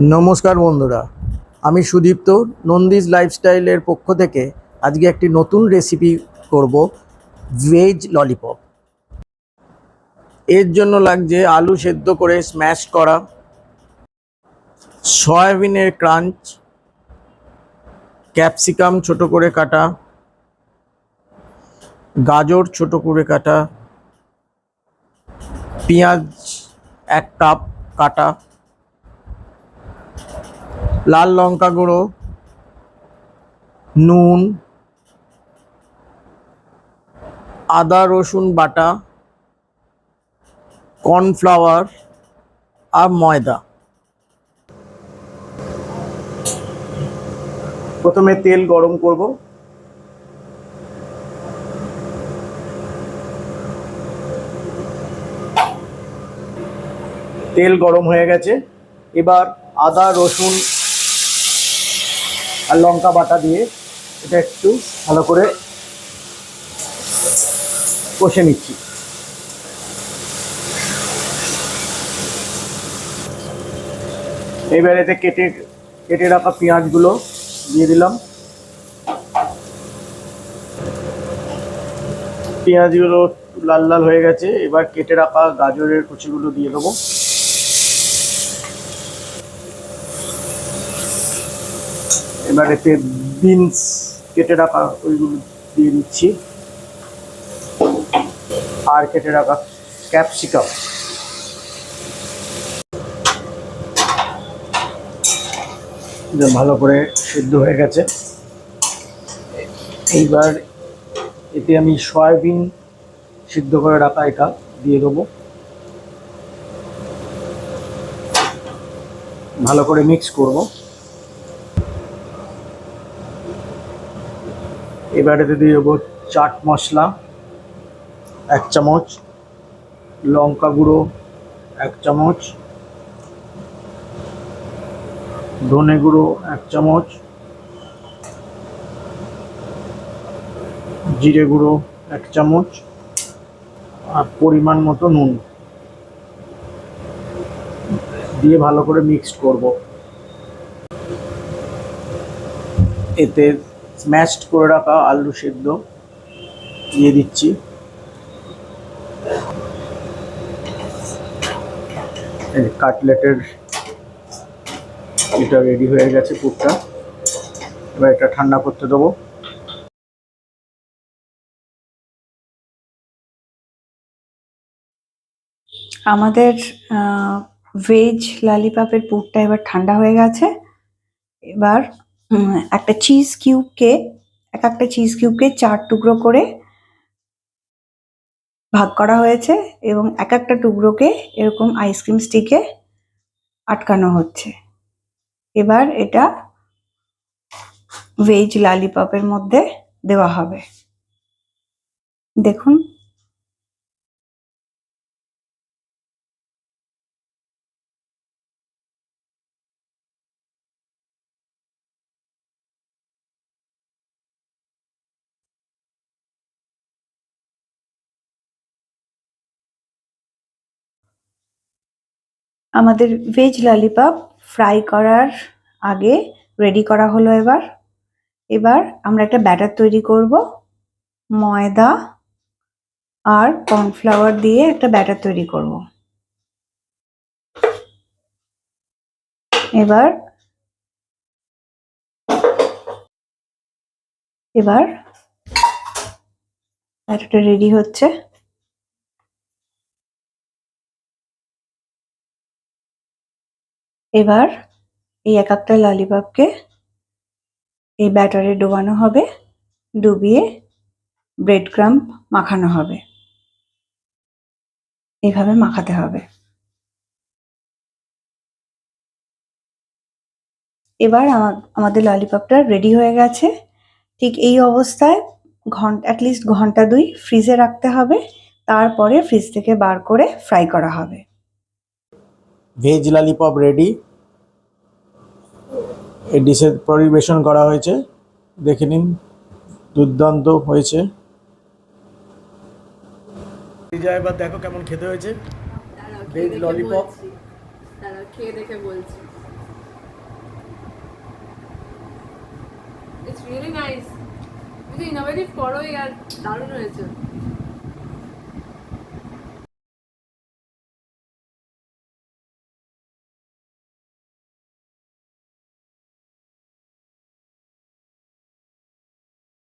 নমস্কার বন্ধুরা, আমি সুদীপ্ত নন্দিস লাইফস্টাইলের পক্ষ থেকে আজকে একটি নতুন রেসিপি করব, ভেজ ললিপপ। এর জন্য লাগছে আলু সেদ্ধ করে স্ম্যাশ করা, সয়াবিনের ক্রাঞ্চ, ক্যাপসিকাম ছোট করে কাটা, গাজর ছোট করে কাটা, পেঁয়াজ 1 কাপ কাটা, লাল লঙ্কা গুঁড়ো, নুন, আদা রসুন বাটা, কর্নফ্লাওয়ার আর ময়দা। প্রথমে তেল গরম করব। তেল গরম হয়ে গেছে, এবার আদা রসুন আর লঙ্কা বাটা দিয়ে এটা একটু ভালো করে কষে নিচ্ছি। এবার এতে কেটে রাখা পেঁয়াজগুলো দিয়ে দিলাম। পেঁয়াজগুলো লাল লাল হয়ে গেছে, এবার কেটে রাখা গাজরের কুচিগুলো দিয়ে দেবো। এবার এতে বিনস কেটে রাখা ওইগুলো দিয়ে দিচ্ছি, আর কেটে রাখা ক্যাপসিকাম। ভালো করে সিদ্ধ হয়ে গেছে। এইবার এতে আমি সয়াবিন সিদ্ধ করে রাখা এটা দিয়ে দেবো, ভালো করে মিক্স করব। এবার এতে দিয়ে দেবো চাট মশলা 1 চামচ, লঙ্কা গুঁড়ো 1 চামচ, ধনে গুঁড়ো 1 চামচ, জিরে গুঁড়ো 1 চামচ আর পরিমাণ মতো নুন দিয়ে ভালো করে মিক্সড করব। এতে স্ম্যাশড করে রাখা আলু সেদ্ধ দিয়ে দিচ্ছি। কাটলেটের এটা রেডি হয়ে গেছে পুরটা। এবার এটা ঠান্ডা করতে দেবো। আমাদের ভেজ ললিপপের পুরটা এবার ঠান্ডা হয়ে গেছে। এবার একটা চিজ কিউবকে 4 টুকরো করে ভাগ করা হয়েছে এবং একটা টুকরোকে এরকম আইসক্রিম স্টিকে আটকানো হচ্ছে। এবার এটা ভেজ ললিপপের মধ্যে দেওয়া হবে। দেখুন, আমাদের ভেজ ললিপপ ফ্রাই করার আগে রেডি করা হলো। এবার আমরা একটা ব্যাটার তৈরি করব। ময়দা আর কর্নফ্লাওয়ার দিয়ে একটা ব্যাটার তৈরি করব। এবার ব্যাটারটা রেডি হচ্ছে। এবার এই একটা ললিপপকে এই ব্যাটারে ডোবানো হবে, ডুবিয়ে ব্রেড ক্রাম্ব মাখানো হবে। এইভাবে মাখাতে হবে। এবার আমাদের ললিপপটা রেডি হয়ে গেছে। ঠিক এই অবস্থায় অ্যাটলিস্ট ঘন্টা 2 ফ্রিজে রাখতে হবে, তারপরে ফ্রিজ থেকে বার করে ফ্রাই করা হবে। Veg lollipop ready. এই ডিশে পরিবেশন করা হয়েছে, দেখে নিন, দুর্দান্ত হয়েছে। এবার দেখো কেমন খেতে হয়েছে ভেজ ললিপপ। খেয়ে দেখে বলছি। It's really nice. যদি ইনোভেটিভ করো ইয়ার, দারুণ হয়েছে।